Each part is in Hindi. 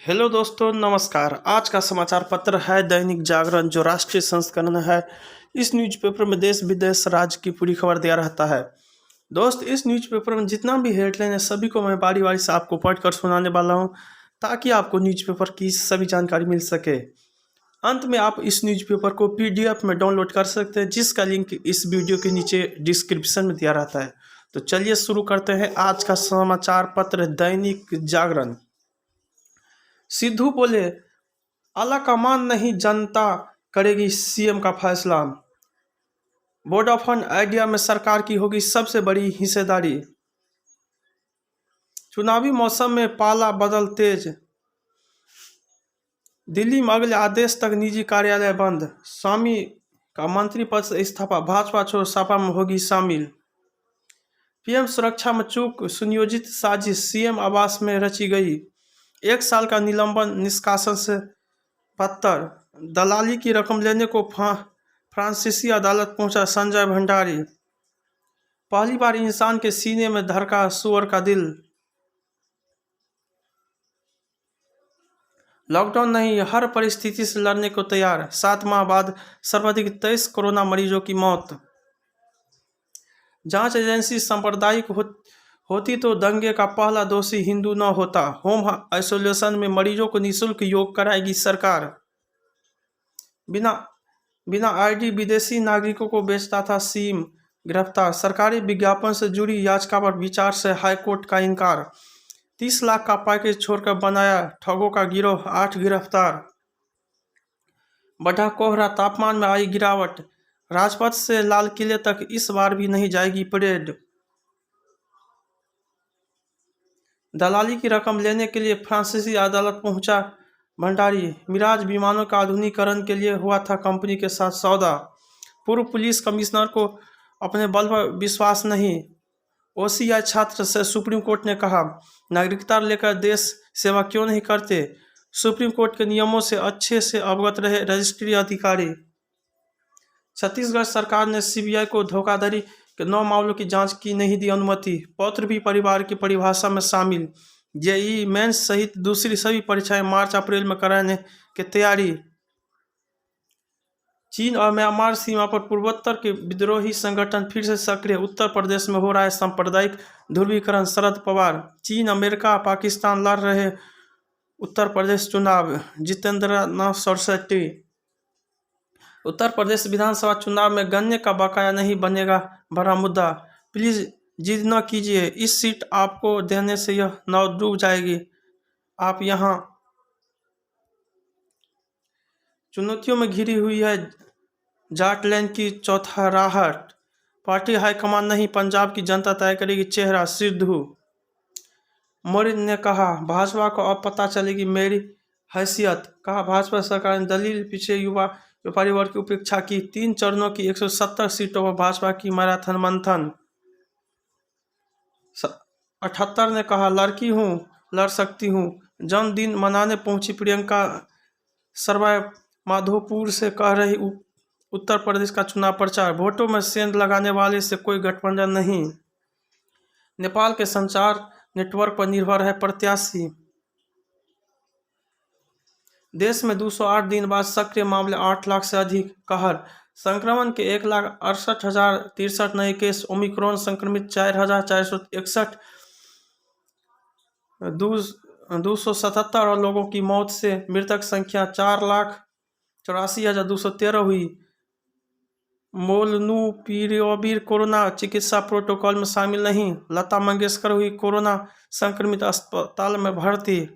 हेलो दोस्तों, नमस्कार। आज का समाचार पत्र है दैनिक जागरण, जो राष्ट्रीय संस्करण है। इस न्यूज़पेपर में देश विदेश राज्य की पूरी खबर दिया रहता है। दोस्त, इस न्यूज़पेपर में जितना भी हेडलाइन है सभी को मैं बारी बारी से आपको पढ़कर सुनाने वाला हूं, ताकि आपको न्यूज़पेपर की सभी जानकारी मिल सके। अंत में आप इस न्यूज़पेपर को PDF में डाउनलोड कर सकते हैं, जिसका लिंक इस वीडियो के नीचे डिस्क्रिप्शन में दिया रहता है। तो चलिए शुरू करते हैं आज का समाचार पत्र दैनिक जागरण। सिद्धू बोले, आलाकमान नहीं, जनता करेगी CM का फैसला। वोडाफोन आइडिया में सरकार की होगी सबसे बड़ी हिस्सेदारी। चुनावी मौसम में पाला बदल तेज। दिल्ली में अगले आदेश तक निजी कार्यालय बंद। स्वामी का मंत्री पद से इस्तीफा, भाजपा छोड़ सपा में होगी शामिल। PM सुरक्षा में चूक, सुनियोजित साजिश CM आवास में रची गई। 1 साल का निलंबन, निष्कासन से पत्थर। दलाली की रकम लेने को फ्रांसीसी अदालत पहुंचा संजय भंडारी। पहली बार इंसान के सीने में धड़का सुअर का दिल। लॉकडाउन नहीं, हर परिस्थिति से लड़ने को तैयार। 7 माह बाद सर्वाधिक 23 कोरोना मरीजों की मौत। जांच एजेंसी सांप्रदायिक होती तो दंगे का पहला दोषी हिंदू न होता। होम आइसोलेशन में मरीजों को निःशुल्क योग कराएगी सरकार। बिना ID विदेशी नागरिकों को बेचता था सिम, गिरफ्तार। सरकारी विज्ञापन से जुड़ी याचिका पर विचार से हाईकोर्ट का इनकार। 30 लाख का पैकेज छोड़कर बनाया ठगों का गिरोह, 8 गिरफ्तार। बढ़ा कोहरा, तापमान में आई गिरावट। राजपथ से लाल किले तक इस बार भी नहीं जाएगी परेड। दलाली की रकम लेने के लिए फ्रांसीसी अदालत पहुंचा भंडारी। मिराज विमानों का आधुनिकीकरण के लिए हुआ था कंपनी के साथ सौदा। पूर्व पुलिस कमिश्नर को अपने बल पर विश्वास नहीं। OCI छात्र से सुप्रीम कोर्ट ने कहा, नागरिकता लेकर देश सेवा क्यों नहीं करते। सुप्रीम कोर्ट के नियमों से अच्छे से अवगत रहे रजिस्ट्री अधिकारी। छत्तीसगढ़ सरकार ने CBI को धोखाधड़ी के 9 मामलों की जांच की नहीं दी अनुमति। पौत्र भी परिवार की परिभाषा में शामिल। JEE मेंस सहित दूसरी सभी परीक्षाएं मार्च अप्रैल में कराने की तैयारी। चीन और म्यांमार सीमा पर पूर्वोत्तर के विद्रोही संगठन फिर से सक्रिय। उत्तर प्रदेश में हो रहा है सांप्रदायिक ध्रुवीकरण, शरद पवार। चीन, अमेरिका, पाकिस्तान लड़ रहे उत्तर प्रदेश चुनाव, जितेंद्र नाथ सरस्वती। उत्तर प्रदेश विधानसभा चुनाव में गन्ने का बकाया नहीं बनेगा बड़ा मुद्दा। प्लीज जिद न कीजिए, इस सीट आपको देने से यह नाव डूब जाएगी। आप यहाँ चुनौतियों में घिरी हुई है जाटलैंड की चौथराहट। पार्टी हाईकमान नहीं, पंजाब की जनता तय करेगी चेहरा, सिद्धू। मौर्य ने कहा, भाजपा को अब पता चलेगी मेरी हैसियत। कहा, भाजपा सरकार ने दलित पिछड़े युवा व्यापारी वर्ग की उपेक्षा की। 3 चरणों की 170 सीटों पर भाजपा की मैराथन मंथन। 78 ने कहा, लड़की हूँ, लड़ सकती हूँ। जन्मदिन मनाने पहुंची प्रियंका सरवाय माधोपुर से कह रही उत्तर प्रदेश का चुनाव प्रचार। वोटों में सेंध लगाने वाले से कोई गठबंधन नहीं। नेपाल के संचार नेटवर्क पर निर्भर है प्रत्याशी। देश में 208 दिन बाद सक्रिय मामले 8 लाख से अधिक। कहर संक्रमण के 1,68,063 नए केस। ओमिक्रॉन संक्रमित 4,461। 277 लोगों की मौत से मृतक संख्या 4,84,213 हुई। मोलनूपीरेविर कोरोना चिकित्सा प्रोटोकॉल में शामिल नहीं। लता मंगेशकर हुई कोरोना संक्रमित, अस्पताल में भर्ती।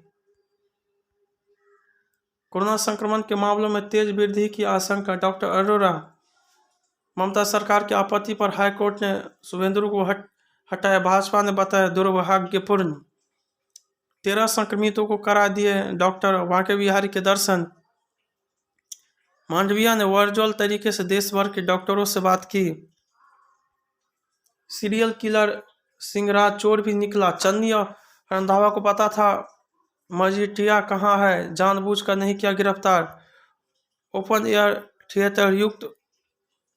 कोरोना संक्रमण के मामलों में तेज वृद्धि की आशंका, डॉक्टर अरोरा। ममता सरकार की आपत्ति पर हाईकोर्ट ने शुभेंदु को हटाया, भाजपा ने बताया दुर्भाग्यपूर्ण। 13 संक्रमितों को करा दिए डॉक्टर वाके बिहारी के दर्शन। मांडविया ने वर्चुअल तरीके से देश भर के डॉक्टरों से बात की। सीरियल किलर सिंगराज चोर भी निकला। चन्नी और रंधावा को पता था मजीठिया कहाँ है, जानबूझकर नहीं किया गिरफ्तार। ओपन एयर थिएटर युक्त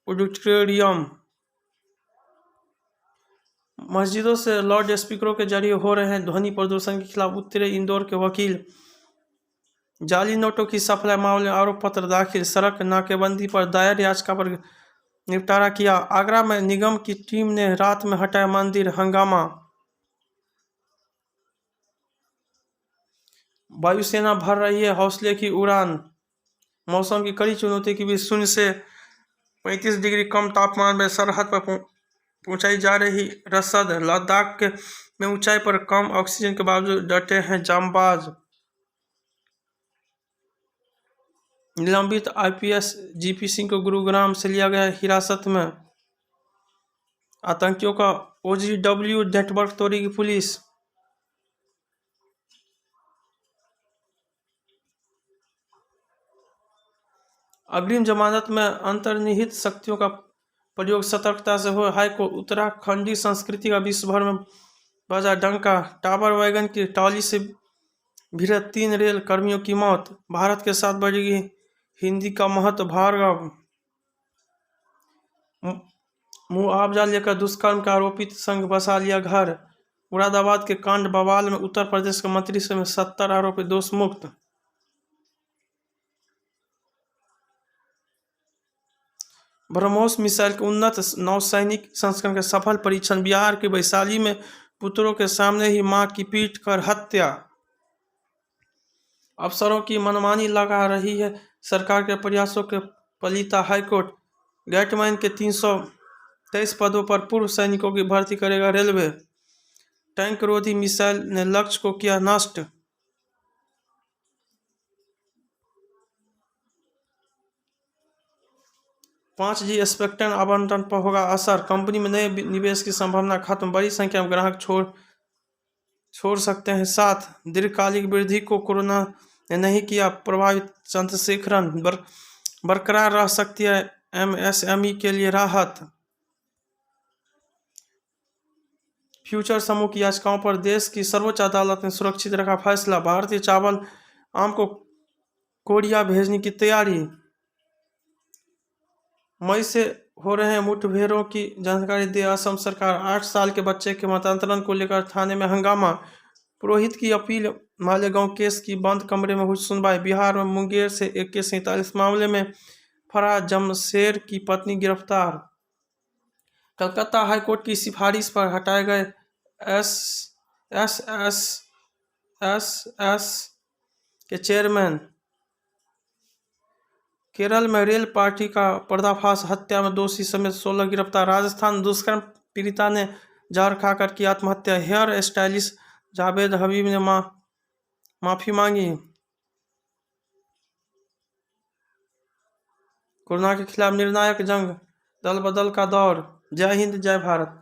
ऑडिटोरियम। मस्जिदों से लाउड स्पीकरों के जरिए हो रहे हैं ध्वनि प्रदूषण के खिलाफ उतरे इंदौर के वकील। जाली नोटों की सप्लाई मामले में आरोप पत्र दाखिल, सड़क नाकेबंदी पर दायर याचिका पर निपटारा किया। आगरा में निगम की टीम ने रात में हटाया मंदिर, हंगामा। वायुसेना भर रही है हौसले की उड़ान। मौसम की कड़ी चुनौती के बीच 0 से 35 डिग्री कम तापमान में सरहद पर पहुंचाई जा रही रसद। लद्दाख में ऊंचाई पर कम ऑक्सीजन के बावजूद डटे हैं जांबाज। निलंबित आईपीएस जीपी सिंह को गुरुग्राम से लिया गया हिरासत में। आतंकियों का ओजीडब्ल्यू नेटवर्क तोड़ेगी पुलिस। अग्रिम जमानत में अंतर्निहित शक्तियों का प्रयोग सतर्कता से हो। हाईकोर्ट। उत्तराखंडी संस्कृति का विश्व भर में बजा डंका। टावर वैगन की ट्रॉली से भिड़े 3 रेल कर्मियों की मौत। भारत के साथ बढ़ेगी हिंदी का महत्व। भार्गव। मुआवजा लेकर दुष्कर्म का आरोपित संघ बसा लिया घर। मुरादाबाद के कांड बवाल में उत्तर प्रदेश के मंत्री समेत 70 आरोपी दोष मुक्त। ब्रह्मोस मिसाइल के उन्नत नौसैनिक संस्करण का सफल परीक्षण। बिहार के वैशाली में पुत्रों के सामने ही मां की पीट कर हत्या। अफसरों की मनमानी लगा रही है सरकार के प्रयासों के पलीता हाईकोर्ट। गेटमैन के 323 पदों पर पूर्व सैनिकों की भर्ती करेगा रेलवे। टैंक रोधी मिसाइल ने लक्ष्य को किया नष्ट। पाँच जी स्पेक्ट्रम आवंटन पर होगा असर। कंपनी में नए निवेश की संभावना खत्म। बड़ी संख्या में ग्राहक छोड़ सकते हैं साथ। दीर्घकालिक वृद्धि को कोरोना ने नहीं किया प्रभावित। चंद्रशेखरन। बरकरार रह सकती है एमएसएमई के लिए राहत। फ्यूचर समूह की याचिकाओं पर देश की सर्वोच्च अदालत ने सुरक्षित रखा फैसला। भारतीय चावल आम को कोरिया भेजने की तैयारी। मई से हो रहे हैं मुठभेड़ों की जानकारी दे असम सरकार। 8 साल के बच्चे के मतांतरण को लेकर थाने में हंगामा। पुरोहित की अपील। मालेगांव केस की बंद कमरे में हुई सुनवाई। बिहार में मुंगेर से AK-47 मामले में फरार जमशेर की पत्नी गिरफ्तार। कलकत्ता हाईकोर्ट की सिफारिश पर हटाए गए एस के चेयरमैन। केरल में रेल पार्टी का पर्दाफाश। हत्या में दोषी समेत 16 गिरफ्तार। राजस्थान दुष्कर्म पीड़िता ने जहर खाकर की आत्महत्या। हेयर स्टाइलिस्ट जावेद हबीब ने माफी मांगी। कोरोना के खिलाफ निर्णायक जंग, दल बदल का दौर। जय हिंद, जय भारत।